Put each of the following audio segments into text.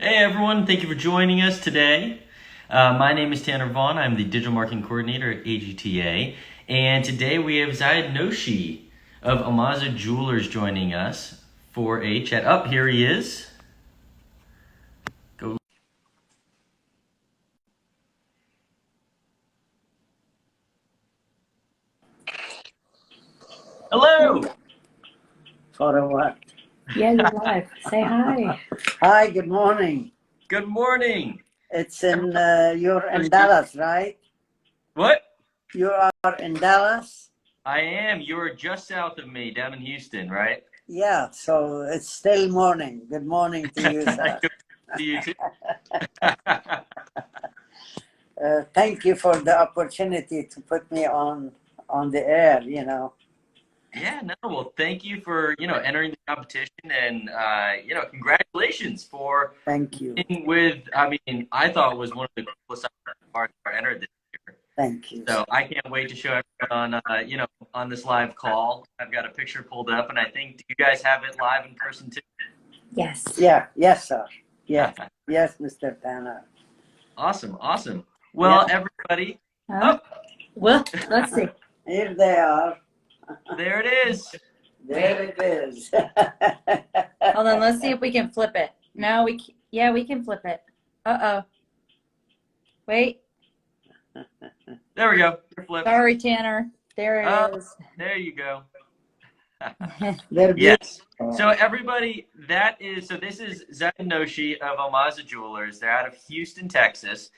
Hey everyone, thank you for joining us today. My name is Tanner Vaughn. I'm the Digital Marketing Coordinator at AGTA. And today we have Ziad Noshie of Almaza Jewelers joining us for a chat. Up, here he is. Go. Hello! For a what? Yeah, you're live. Say hi. Hi, good morning. Good morning. It's you're in Dallas, right? What? You are in Dallas? I am. You're just south of me, down in Houston, right? Yeah, so it's still morning. Good morning to you, sir. Good to you too. Thank you for the opportunity to put me on the air, you know. Yeah, no, well, thank you for, entering the competition and, congratulations for Thank you. winning with, I thought it was one of the coolest parts I entered this year. Thank you. So I can't wait to show everyone on this live call. I've got a picture pulled up and I think, do you guys have it live in person too? Yes. Yeah, yes, sir. Yes, yes, Mr. Tanner. Awesome, awesome. Well, everybody, Well, let's see. Here they are. there it is. There it is. Hold on. Let's see if we can flip it. No, yeah, we can flip it. Uh-oh. Wait. There we go. Flip. Sorry, Tanner. There it is. There you go. They're Yes. So everybody, this is Ziad Noshie of Almaza Jewelers. They're out of Houston, Texas.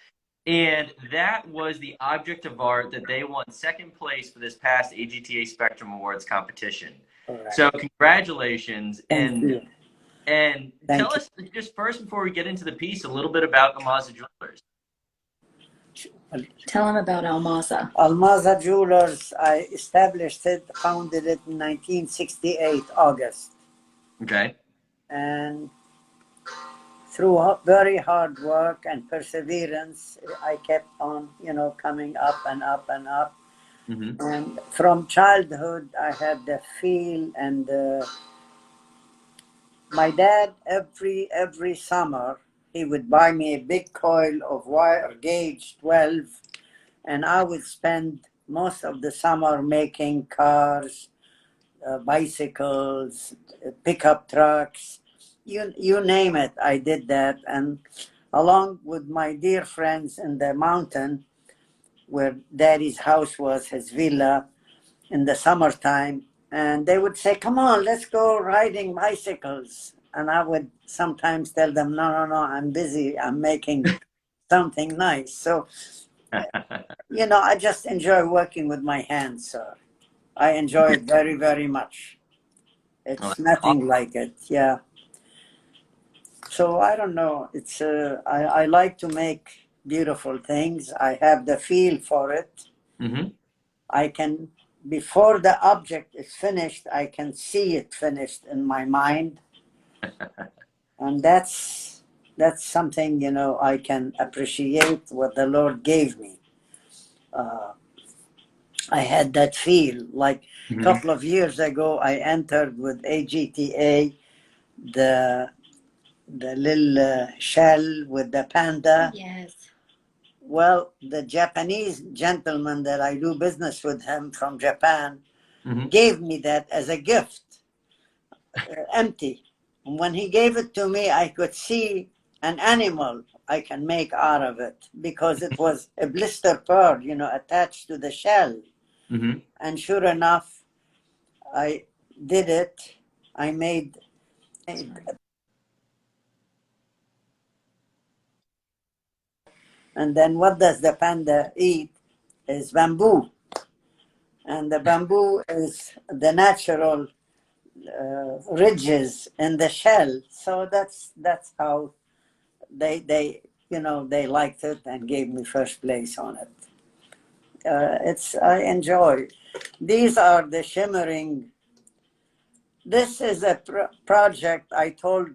And that was the object of art that they won second place for this past AGTA Spectrum Awards competition. Right. So congratulations. Thank you. And tell us just first before we get into the piece a little bit about Almaza Jewelers. Tell them about Almaza. Almaza Jewelers, I established it, founded it in 1968, August. Okay. And through very hard work and perseverance, I kept on, coming up and up and up. Mm-hmm. And from childhood, I had the feel and my dad, every summer, he would buy me a big coil of wire gauge 12, and I would spend most of the summer making cars, bicycles, pickup trucks, you name it, I did that. And along with my dear friends in the mountain, where Daddy's house was, his villa, in the summertime, and they would say, come on, let's go riding bicycles. And I would sometimes tell them, no, I'm busy. I'm making something nice. So, I just enjoy working with my hands, sir. I enjoy it very, very much. It's nothing like it. Yeah. So I don't know. It's I like to make beautiful things. I have the feel for it. Mm-hmm. I can, before the object is finished, I can see it finished in my mind. And that's something, I can appreciate what the Lord gave me. I had that feel. Like a couple of years ago, I entered with AGTA, the little shell with the panda. Yes. Well, the Japanese gentleman that I do business with him from Japan gave me that as a gift, empty. And when he gave it to me, I could see an animal I can make out of it because it was a blister pearl, attached to the shell. Mm-hmm. And sure enough, I did it. I made. And then what does the panda eat is bamboo. And the bamboo is the natural ridges in the shell. So that's how they liked it and gave me first place on it. I enjoy. These are the shimmering. This is a project I told,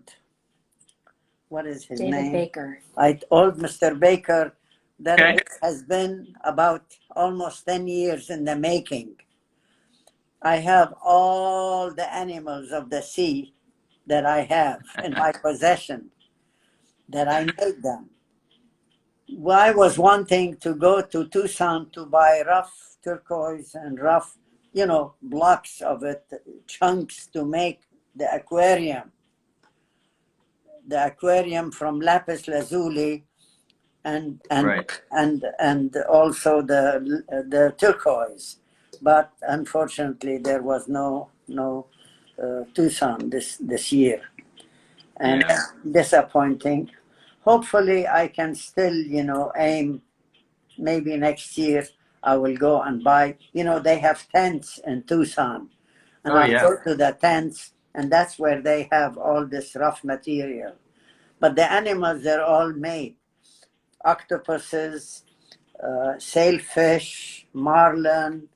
what is his name? David Baker. I told Mr. Baker that it has been about almost 10 years in the making. I have all the animals of the sea that I have in my possession. that I made them. Well, I was wanting to go to Tucson to buy rough turquoise and rough, blocks of it, chunks to make the aquarium. The aquarium from lapis lazuli and Right. and also the turquoise, but unfortunately there was no Tucson this year, and Yeah. disappointing. Hopefully, I can still aim. Maybe next year I will go and buy. They have tents in Tucson, and Oh I'll yeah. go to the tents, and that's where they have all this rough material. But the animals, they're all made. Octopuses, sailfish, marlin,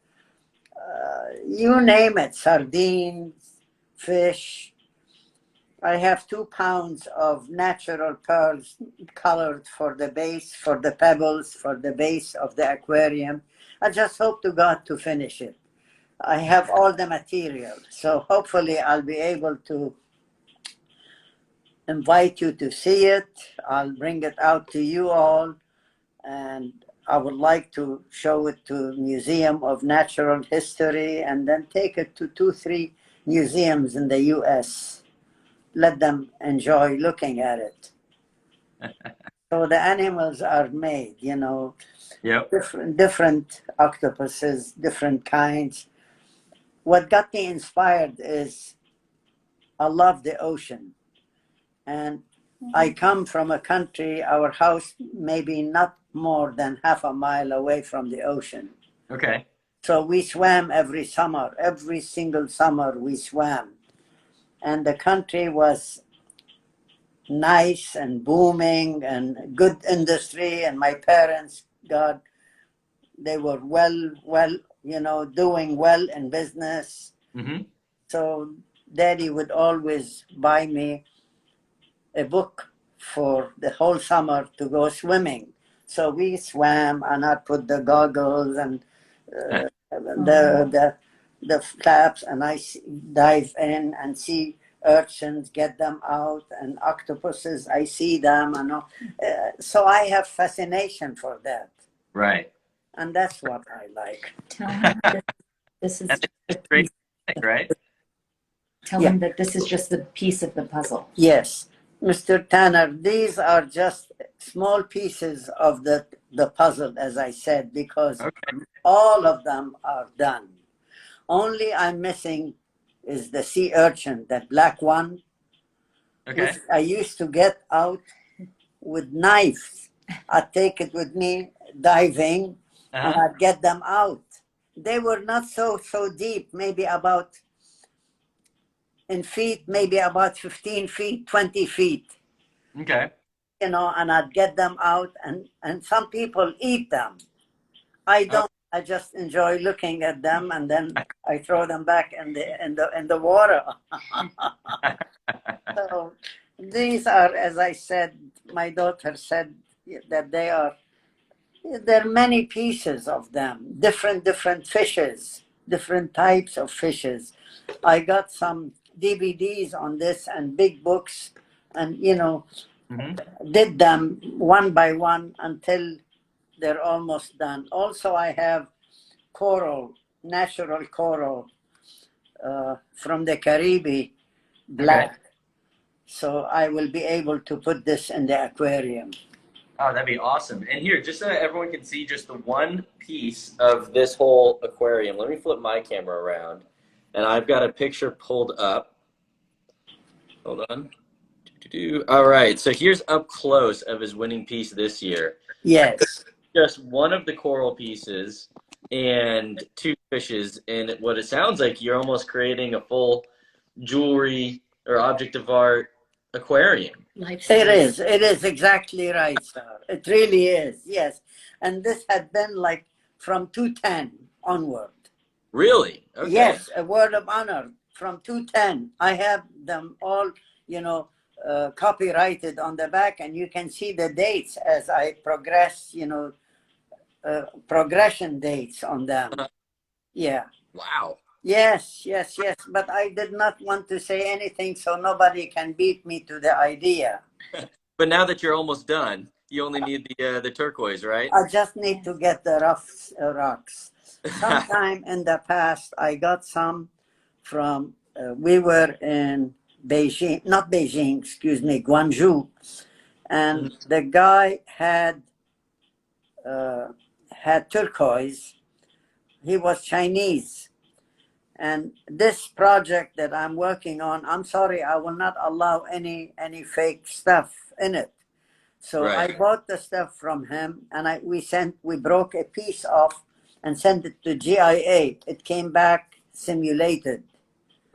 you name it, sardines, fish. I have 2 pounds of natural pearls colored for the base, for the pebbles, for the base of the aquarium. I just hope to God to finish it. I have all the material, so hopefully I'll be able to invite you to see it. I'll bring it out to you all, and I would like to show it to Museum of Natural History and then take it to 2, 3 museums in the U.S. Let them enjoy looking at it. So the animals are made, Yep. different octopuses, different kinds. What got me inspired is I love the ocean. And I come from a country, our house maybe not more than half a mile away from the ocean. Okay. So we swam every summer, every single summer we swam. And the country was nice and booming and good industry. And my parents, God, they were doing well in business. Mm-hmm. So Daddy would always buy me a book for the whole summer to go swimming. So we swam, and I put the goggles and the flaps, and I dive in and see urchins, get them out, and octopuses. I see them, so I have fascination for that, Right. and that's what I like. Tell him that this is That's just a great, piece. right? Tell him that this is just a piece of the puzzle. Yes, Mr. Tanner, these are just small pieces of the puzzle, as I said, because Okay. all of them are done. Only I'm missing is the sea urchin, that black one, which Okay. I used to get out with knives. I'd take it with me diving, and Uh-huh. I'd get them out. They were not so deep, maybe about in feet, maybe about 15 feet, 20 feet. Okay. And I'd get them out, and some people eat them. I Oh, don't. I just enjoy looking at them, and then I throw them back in the water. So these are, as I said, my daughter said that there are many pieces of them, different fishes, different types of fishes. I got some DVDs on this and big books, and mm-hmm. did them one by one until they're almost done. Also, I have coral, natural coral from the Caribbean, Okay. black. So I will be able to put this in the aquarium. Oh, that'd be awesome. And here, just so that everyone can see just the one piece of this whole aquarium, let me flip my camera around. And I've got a picture pulled up. Hold on. All right, so here's up close of his winning piece this year. Yes. Just one of the coral pieces and two fishes, and what it sounds like you're almost creating a full jewelry or object of art aquarium. It is exactly right, sir. It really is, yes. And this had been like from 210 onward. Really? Okay. Yes, a word of honor from 210. I have them all, copyrighted on the back, and you can see the dates as I progress, progression dates on them. Yeah. Wow. Yes. But I did not want to say anything so nobody can beat me to the idea. But now that you're almost done, you only need the turquoise, right? I just need to get the rough rocks. Sometime in the past, I got some from, we were in Beijing, not Beijing, excuse me, Guangzhou. And the guy uh, had turquoise. He was Chinese. And this project that I'm working on, I'm sorry, I will not allow any fake stuff in it. So Right. I bought the stuff from him, and we broke a piece off and sent it to GIA. It came back simulated.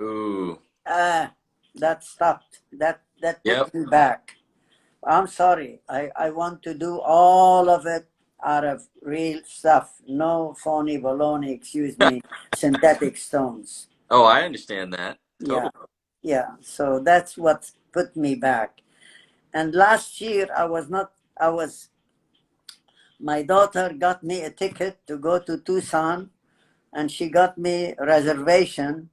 Ooh. That stopped. That Yep. put me back. I'm sorry. I want to do all of it out of real stuff. No phony baloney, excuse me, synthetic stones. Oh, I understand that. Yeah. Totally. Yeah. So that's what put me back. And last year my daughter got me a ticket to go to Tucson, and she got me a reservation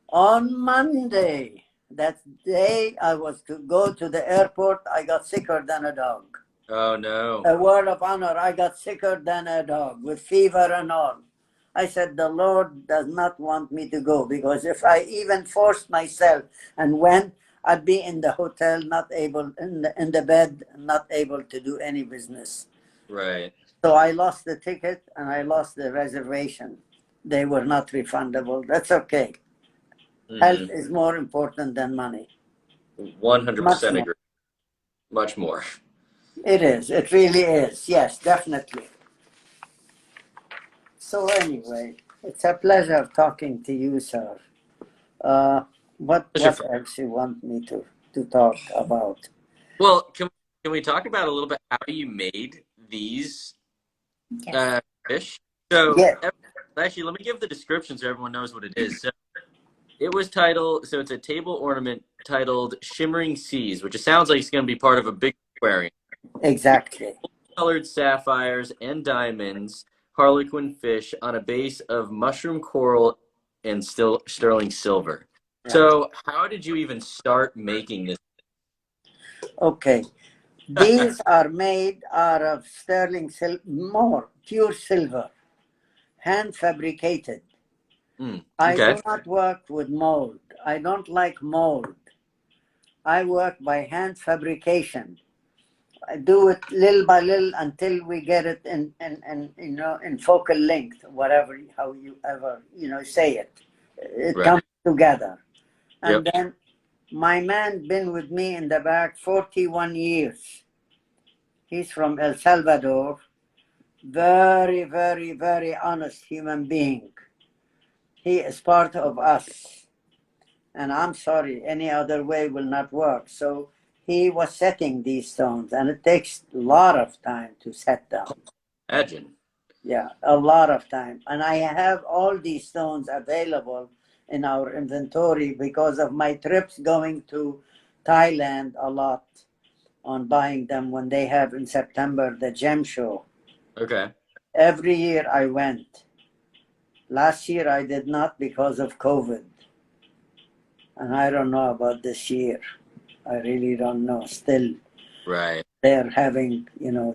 on Monday. That day I was to go to the airport, I got sicker than a dog. Oh no. A word of honor, I got sicker than a dog with fever and all. I said, the Lord does not want me to go, because if I even forced myself and went, I'd be in the hotel, not able, in the bed, not able to do any business. Right. So I lost the ticket and I lost the reservation. They were not refundable. That's okay. Health is more important than money. 100% agree. Much more. It is. It really is. Yes, definitely. So anyway, it's a pleasure talking to you, sir. What else you want me to talk about? Well, can we talk about a little bit how you made these fish? So Yeah. Actually, let me give the description so everyone knows what it is. So it was titled, so it's a table ornament titled Shimmering Seas, which it sounds like it's going to be part of a big aquarium. Exactly. Colored sapphires and diamonds, harlequin fish on a base of mushroom coral and sterling silver. Yeah. So how did you even start making this? Okay. These are made out of sterling silver, more pure silver, hand fabricated. Okay. I do not work with mold. I don't like mold. I work by hand fabrication. I do it little by little until we get it in focal length, whatever, how you ever say it. It comes together. And then my man been with me in the back 41 years. He's from El Salvador. Very, very, very honest human being. He is part of us. And I'm sorry, any other way will not work. So he was setting these stones, and it takes a lot of time to set them. Imagine. Yeah, a lot of time. And I have all these stones available in our inventory because of my trips going to Thailand a lot, on buying them when they have in September the gem show. Okay. Every year I went. Last year I did not because of COVID. And I don't know about this year. I really don't know. Still, right. They're having,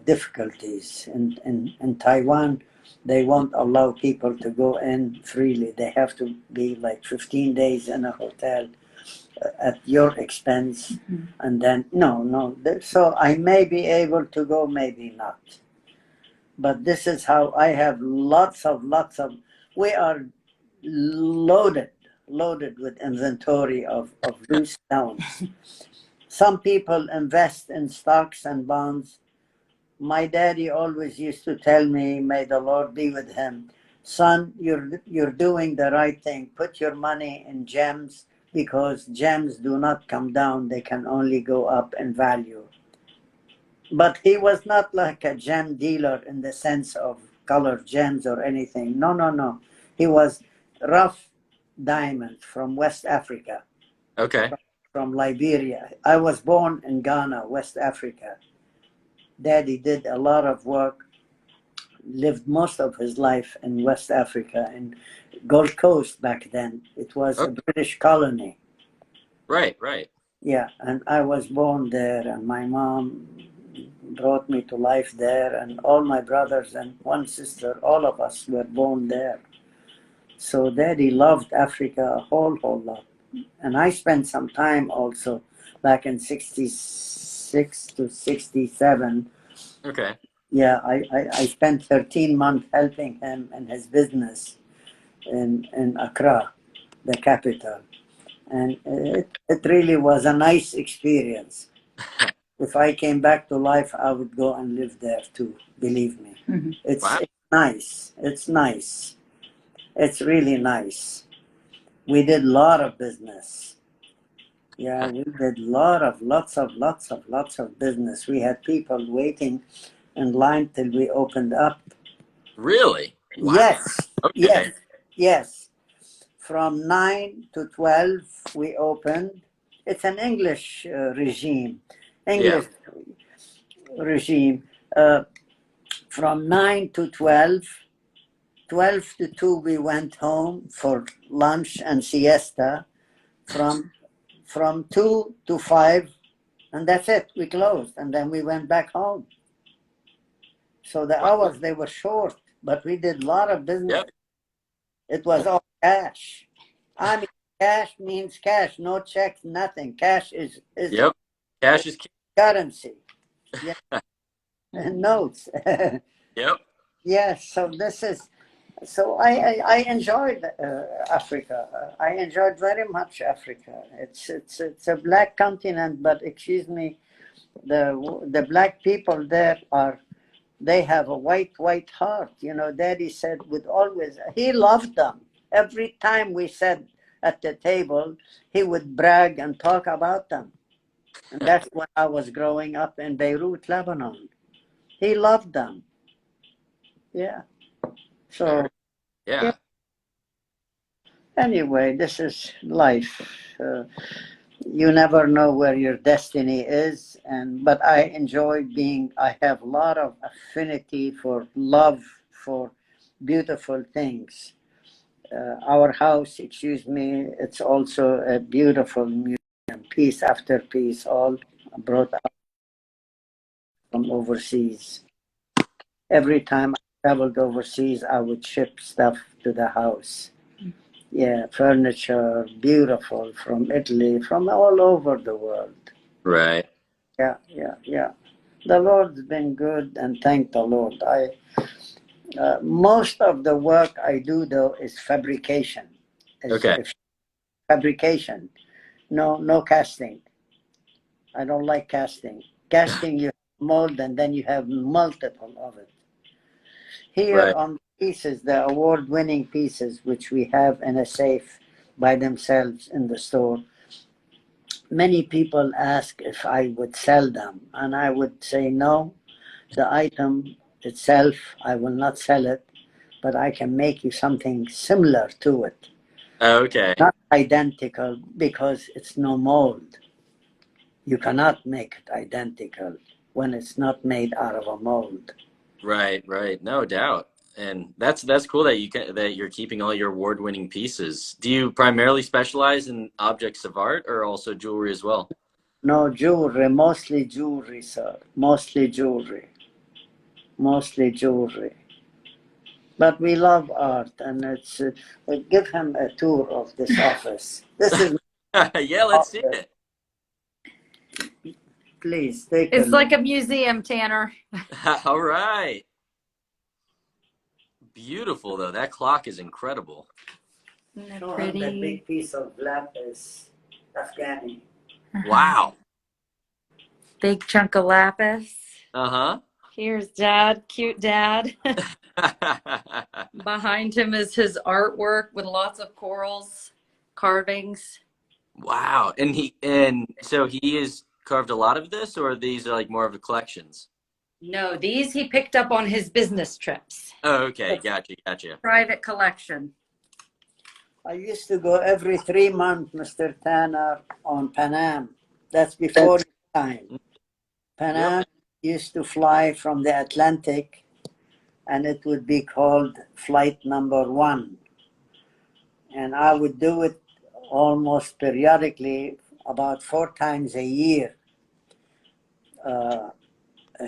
difficulties. In Taiwan, they won't allow people to go in freely. They have to be like 15 days in a hotel at your expense. Mm-hmm. And then, no. So I may be able to go, maybe not. But this is how I have lots of, we are loaded with inventory of loose stones. Some people invest in stocks and bonds. My daddy always used to tell me, may the Lord be with him, son, you're doing the right thing. Put your money in gems, because gems do not come down. They can only go up in value. But he was not like a gem dealer in the sense of colored gems or anything. No. He was rough diamonds from West Africa. Okay. From Liberia. I was born in Ghana, West Africa. Daddy did a lot of work, lived most of his life in West Africa, in Gold Coast back then. It was a British colony. Right. Yeah, and I was born there, and my mom brought me to life there, and all my brothers and one sister, all of us were born there. So Daddy loved Africa a whole lot. And I spent some time also back in 66 to 67. Okay. Yeah, I spent 13 months helping him in his business in Accra, the capital. And it really was a nice experience. If I came back to life, I would go and live there too, believe me. Mm-hmm. Wow. It's nice. It's nice. It's really nice. We did a lot of business. Yeah, we did lots of business. We had people waiting in line till we opened up. Really? Wow. Yes, Okay. yes, yes. From 9 to 12, we opened. It's an English regime. Yeah. English regime. Uh, from 9 to 12, 12 to 2, we went home for lunch and siesta. From 2 to 5, and that's it. We closed, and then we went back home. So the Wow. hours, they were short, but we did a lot of business. Yep. It was all cash. I mean, cash means cash, no checks, nothing. Cash is Yep. Cash is king. currency. Yeah, and notes. Yep. Yes, so this is. So I enjoyed Africa. I enjoyed very much Africa. It's a black continent, but excuse me, the black people there are, they have a white heart. You know, Daddy said would always, he loved them. Every time we sat at the table, he would brag and talk about them. And that's when I was growing up in Beirut, Lebanon. He loved them. Yeah. So yeah. Yeah. Anyway, this is life. You never know where your destiny is, and but I enjoy being. I have a lot of affinity for love for beautiful things. Our house, excuse me, it's also a beautiful museum, piece after piece, all brought up from overseas. Every time I traveled overseas, I would ship stuff to the house. Yeah, furniture, beautiful from Italy, from all over the world. Right. Yeah. The Lord's been good, and thank the Lord. Most of the work I do though is fabrication. Okay. Fabrication. No casting. I don't like casting. Casting, you mold and then you have multiple of it. Here Right. on the pieces, the award-winning pieces, which we have in a safe by themselves in the store, many people ask if I would sell them, and I would say no. The item itself, I will not sell it, but I can make you something similar to it. Okay. Not identical because it's no mold. You cannot make it identical when it's not made out of a mold. Right. Right. No doubt. And that's cool that that you're keeping all your award-winning pieces. Do you primarily specialize in objects of art or also jewelry as well? No jewelry, mostly jewelry, sir. Mostly jewelry. Mostly jewelry. But we love art, and it's give him a tour of this office. This is Yeah, my let's see office. it. Please take a It's look. like a museum, Tanner. All right. Beautiful though. That clock is incredible. Isn't that Show him that pretty? big piece of lapis, Afghani. Wow. Big chunk of lapis. Uh-huh. Here's Dad, cute Dad. Behind him is his artwork with lots of corals, carvings. Wow. And so he has carved a lot of this, or these are like more of the collections? No, these he picked up on his business trips. Oh, okay. Gotcha. Private collection. I used to go every 3 months, Mr. Tanner, on Panam. That's before your time. Panam Yep. used to fly from the Atlantic, and it would be called flight number 1. And I would do it almost periodically about 4 times a year.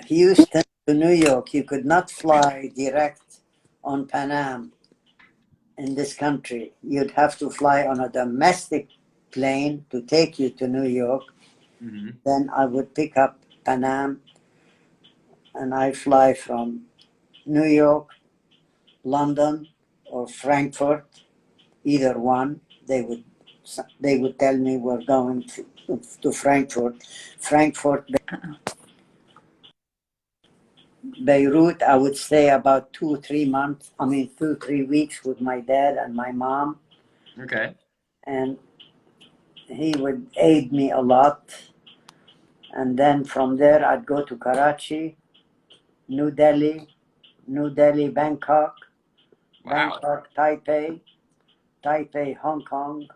Houston to New York, you could not fly direct on Pan Am in this country. You'd have to fly on a domestic plane to take you to New York. Mm-hmm. Then I would pick up Pan Am and I fly from New York, London, or Frankfurt, either one. They would tell me we're going to Frankfurt. Frankfurt, Beirut, I would stay about 2-3 months. 2-3 weeks with my dad and my mom. Okay. And he would aid me a lot. And then from there, I'd go to Karachi, New Delhi, Bangkok, Wow. Bangkok, Taipei, Hong Kong,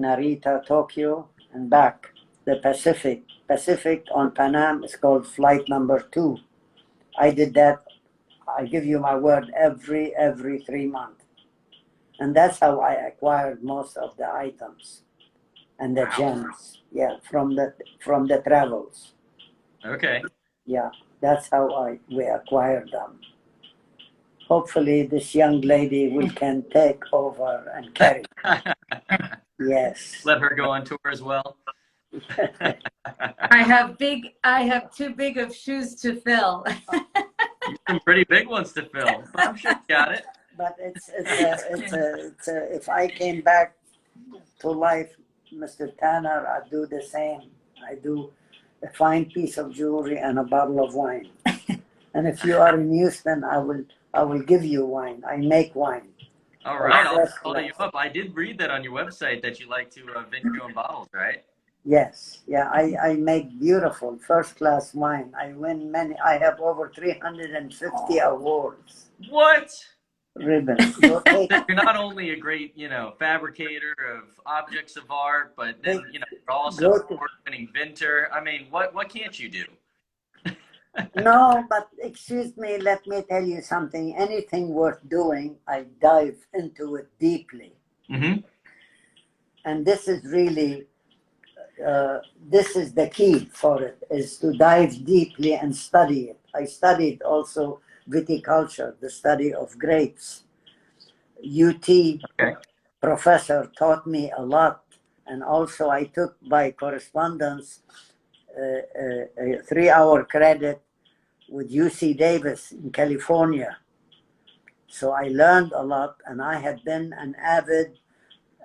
Narita, Tokyo, and back. The Pacific on Pan Am is called flight number 2. I did that, I give you my word, every 3 months. And that's how I acquired most of the items and the gems. Yeah, from the travels. Okay. Yeah, that's how we acquired them. Hopefully this young lady can take over and carry. Yes. Let her go on tour as well. I have too big of shoes to fill. Some pretty big ones to fill, but I'm sure you got it. But if I came back to life, Mr. Tanner, I'd do the same. I do a fine piece of jewelry and a bottle of wine. And if you are in Houston, I will give you wine. I make wine. All right, I'll follow you up. I did read that on your website that you like to vint your own bottles, right? Yes, yeah, I make beautiful first-class wine. I win many. I have over 350 awards. What? Ribbons. You're not only a great, fabricator of objects of art, but then, you're also an award-winning vintner. I mean, what can't you do? No, but excuse me, let me tell you something. Anything worth doing, I dive into it deeply. Mm-hmm. And this is really, this is the key for it, is to dive deeply and study it. I studied also viticulture, the study of grapes. UT professor taught me a lot. And also I took by correspondence a 3-hour credit with UC Davis in California. So I learned a lot, and I had been an avid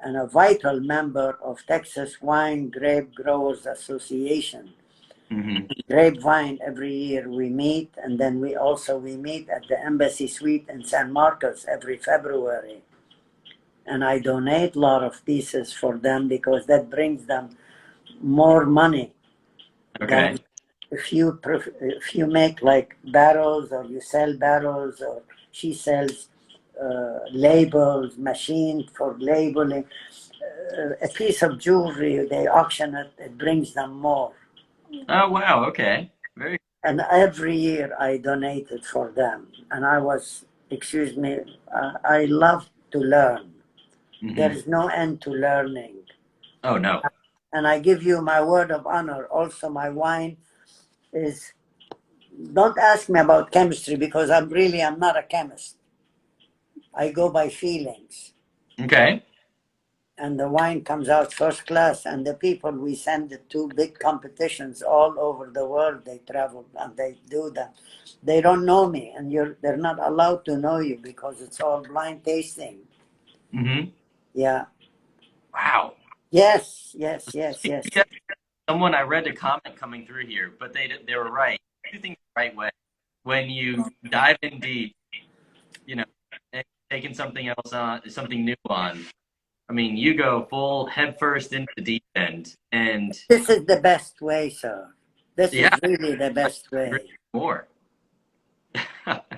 and a vital member of Texas Wine Grape Growers Association. Mm-hmm. Grapevine, every year we meet, and then we meet at the Embassy Suite in San Marcos every February. And I donate a lot of pieces for them because that brings them more money. Okay. If you make like barrels, or you sell barrels, or she sells labels, machine for labeling, a piece of jewelry, they auction it, it brings them more. Oh, wow. Okay. Very. And every year I donated for them. And I love to learn. Mm-hmm. There is no end to learning. Oh, no. And I give you my word of honor. Also, my wine is, don't ask me about chemistry because I'm not a chemist. I go by feelings. Okay. And the wine comes out first class, and the people we send it to big competitions all over the world, they travel and they do that. They don't know me, and they're not allowed to know you because it's all blind tasting. Mm-hmm. Yeah. Wow. Yes. Someone, I read a comment coming through here, but they were right. You do things the right way. When you dive in deep, and taking something else on, something new on, I mean, you go full headfirst into the deep end, and this is the best way, sir. This is really the best way. More.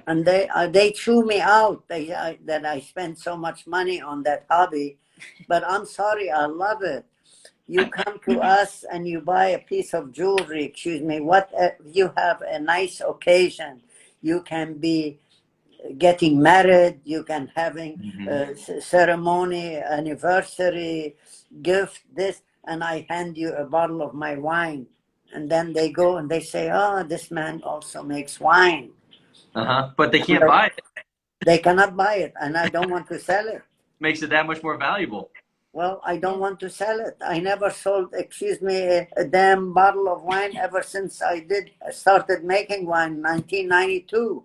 And they threw me out. That I spent so much money on that hobby, but I'm sorry, I love it. You come to us and you buy a piece of jewelry. Excuse me. You have a nice occasion. You can be getting married. You can having ceremony, anniversary, gift, this, and I hand you a bottle of my wine. And then they go and they say, oh, this man also makes wine. But they can't buy it. They cannot buy it, and I don't want to sell it. Makes it that much more valuable. Well, I don't want to sell it. I never sold, excuse me, a damn bottle of wine ever since I started making wine in 1992.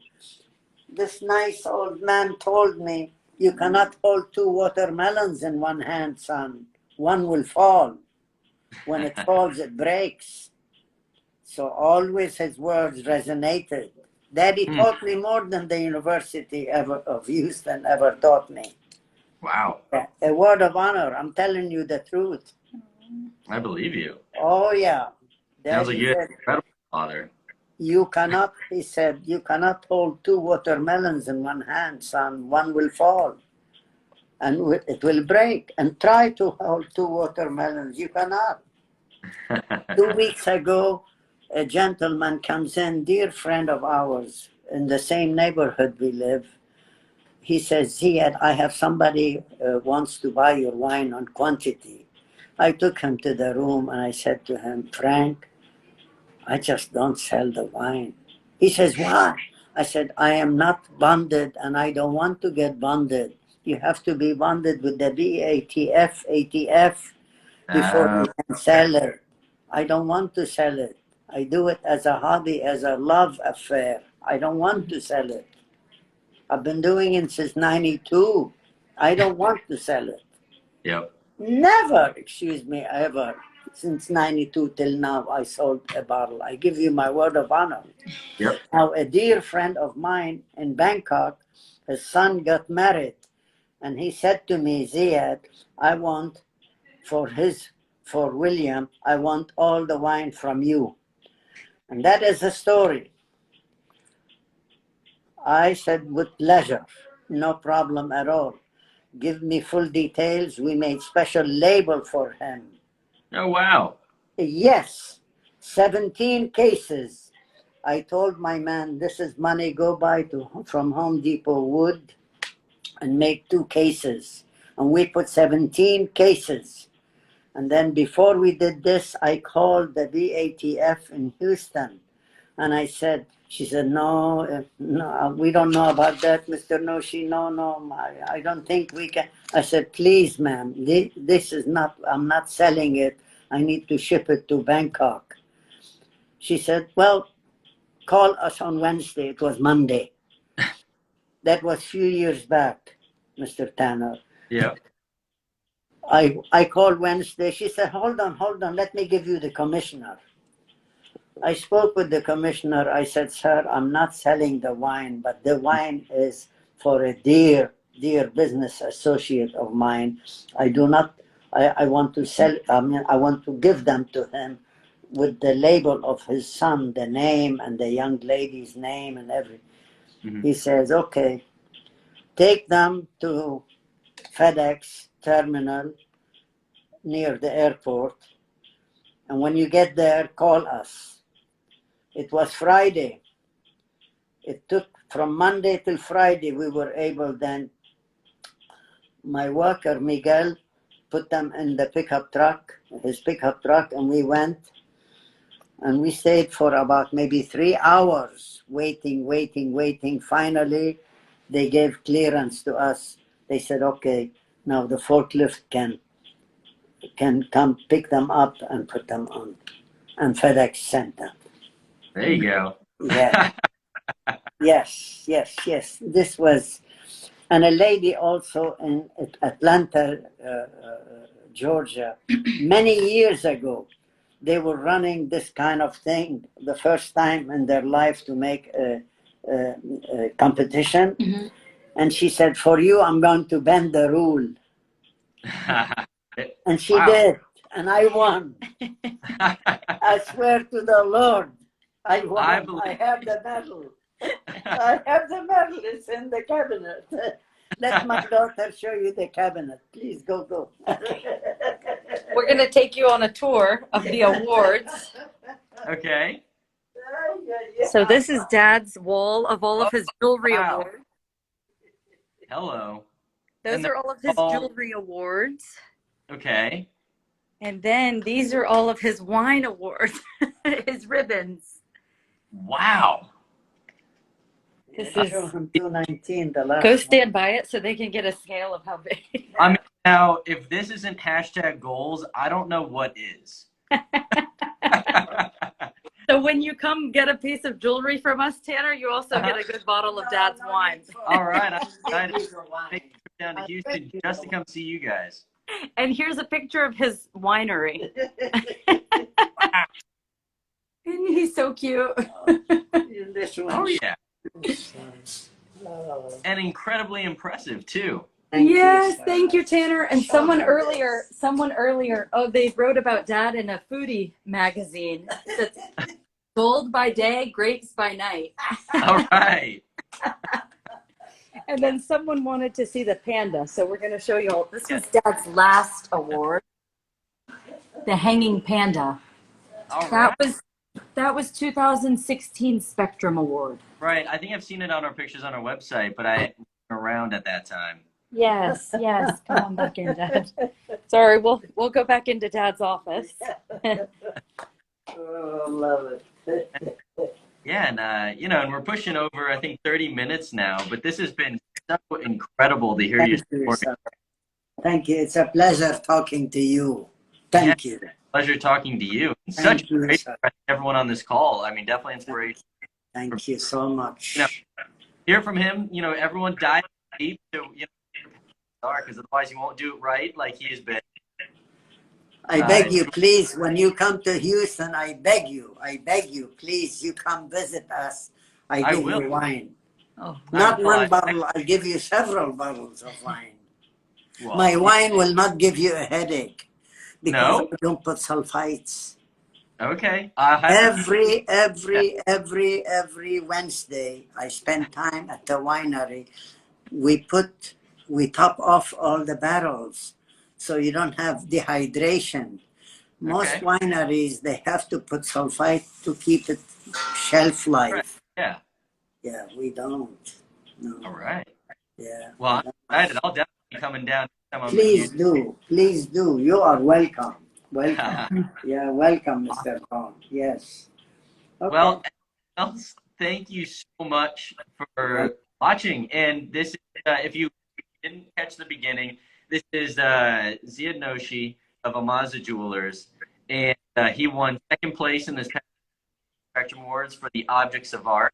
This nice old man told me, you cannot hold two watermelons in one hand, son. One will fall. When it falls, it breaks. So always his words resonated. Daddy taught me more than the University of Houston ever taught me. Wow. A word of honor. I'm telling you the truth. I believe you. Oh, yeah. Sounds like you're an incredible father. You cannot, he said, you cannot hold two watermelons in one hand, son. One will fall and it will break. And try to hold two watermelons. You cannot. 2 weeks ago, a gentleman comes in, dear friend of ours, in the same neighborhood we live. He says, Ziad, I have somebody wants to buy your wine on quantity. I took him to the room and I said to him, Frank, I just don't sell the wine. He says, why? I said, I am not bonded and I don't want to get bonded. You have to be bonded with the BATF, ATF before you can sell it. I don't want to sell it. I do it as a hobby, as a love affair. I don't want to sell it. I've been doing it since 92. I don't want to sell it. Yep. Never, excuse me, ever, since 92 till now, I sold a bottle. I give you my word of honor. Yep. Now, a dear friend of mine in Bangkok, his son got married. And he said to me, Ziad, I want for William, I want all the wine from you. And that is the story. I said, with pleasure, no problem at all. Give me full details. We made special label for him. Oh, wow. Yes, 17 cases. I told my man, this is money, go buy from Home Depot wood and make 2 cases. And we put 17 cases. And then before we did this, I called the BATF in Houston. And I said, she said, no, we don't know about that, Mr. Noshie. No, I don't think we can. I said, please, ma'am, this is not, I'm not selling it. I need to ship it to Bangkok. She said, well, call us on Wednesday. It was Monday. That was a few years back, Mr. Tanner. Yeah. I called Wednesday. She said, hold on, let me give you the commissioner. I spoke with the commissioner. I said, sir, I'm not selling the wine, but the wine is for a dear business associate of mine. I do not, I want to sell, I want to give them to him with the label of his son, the name and the young lady's name and everything. Mm-hmm. He says, okay, take them to FedEx terminal near the airport. And when you get there, call us. It was Friday. It took from Monday till Friday. We were able then, my worker, Miguel, put them in the pickup truck, his pickup truck, and we went. And we stayed for about maybe 3 hours, waiting. Finally, they gave clearance to us. They said, okay, now the forklift can come pick them up and put them on. And FedEx sent them. There you go. Yeah. Yes. This was, and a lady also in Atlanta, Georgia, many years ago, they were running this kind of thing, the first time in their life to make a competition. Mm-hmm. And she said, for you, I'm going to bend the rule. And she did. And I won. I swear to the Lord, I won. I have the medal. I have the medal. It's in the cabinet. Let my daughter show you the cabinet. Please go. We're going to take you on a tour of the awards. Okay. So this is Dad's wall of all of his jewelry awards. Hello. Those are all of his jewelry awards. Okay. And then these are all of his wine awards, his ribbons. Wow. This Yeah, is show him 219, the last go one. stand by it so they can get a scale of how big. I mean, now, if this isn't hashtag goals, I don't know what is. So when you come get a piece of jewelry from us, Tanner, you also get a good bottle of Dad's wine. All right. I'm excited Give me to the wine. take a trip down to Houston just to come see you guys. And here's a picture of his winery. And he's so cute. In this one. Oh, yeah. Oh, And incredibly impressive, too. Yes, sir. thank you, Tanner. And Show someone her earlier, oh, they wrote about Dad in a foodie magazine. That's gold by day, grapes by night. All right. And then someone wanted to see the panda, so we're going to show you all. This was Dad's last award, the hanging panda. All right. That was 2016 Spectrum Award. Right. I think I've seen it on our pictures on our website, but I wasn't around at that time. Yes, yes. Come on back in, Dad. Sorry, we'll go back into Dad's office. Oh, love it. Yeah, and and we're pushing over, I think, 30 minutes now. But this has been so incredible to hear your Thank you, story. sir. Thank you. It's a pleasure talking to you. Thank you. Pleasure talking to you. And Thank such you, great sir. everyone on this call. I mean, definitely inspiration. Thank you so much. You know, hear from him. Everyone dive deep to because otherwise he won't do it right like he has been. I beg you, please, when you come to Houston, I beg you, please, you come visit us. I give will. you wine. Oh, Not one bottle, I'll give you several bottles of wine. Well, My wine will not give you a headache because No? I don't put sulfites. Okay. Every Wednesday, I spend time at the winery. We top off all the barrels so you don't have dehydration. Most Okay. wineries, they have to put sulfite to keep it shelf life. Right. Yeah. Yeah, we don't. No. All right. Yeah. Well, I'm excited. I'll definitely be coming down. Please do. Please do. You are welcome. Welcome. Yeah, welcome, Mr. Bond. Yes. Okay. Well, else, thank you so much for watching. And this is, if you didn't catch the beginning, this is Ziad Noshie of Almaza Jewelers. And he won second place in this Spectrum Awards for the Objects of Art.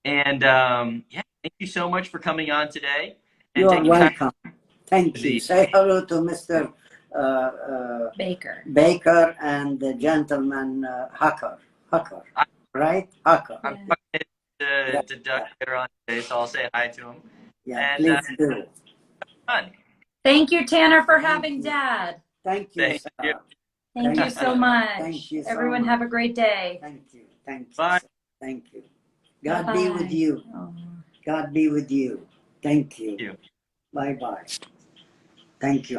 And thank you so much for coming on today. And You are taking welcome. time Thank you. Say hello to Mr. Baker and the gentleman Hucker. Right? Hucker. I'm talking to Doug later on today, so I'll say hi to him. Yeah, And, please do. Fun. thank you, Tanner, for having Dad. Thank you, Thank sir. you. Thank you so much. Thank you so Everyone much. have a great day. Thank you. Thank you. Bye. Sir. Thank you. God be with you. Oh. God be with you. Thank you. Thank you. Bye-bye. Thank you.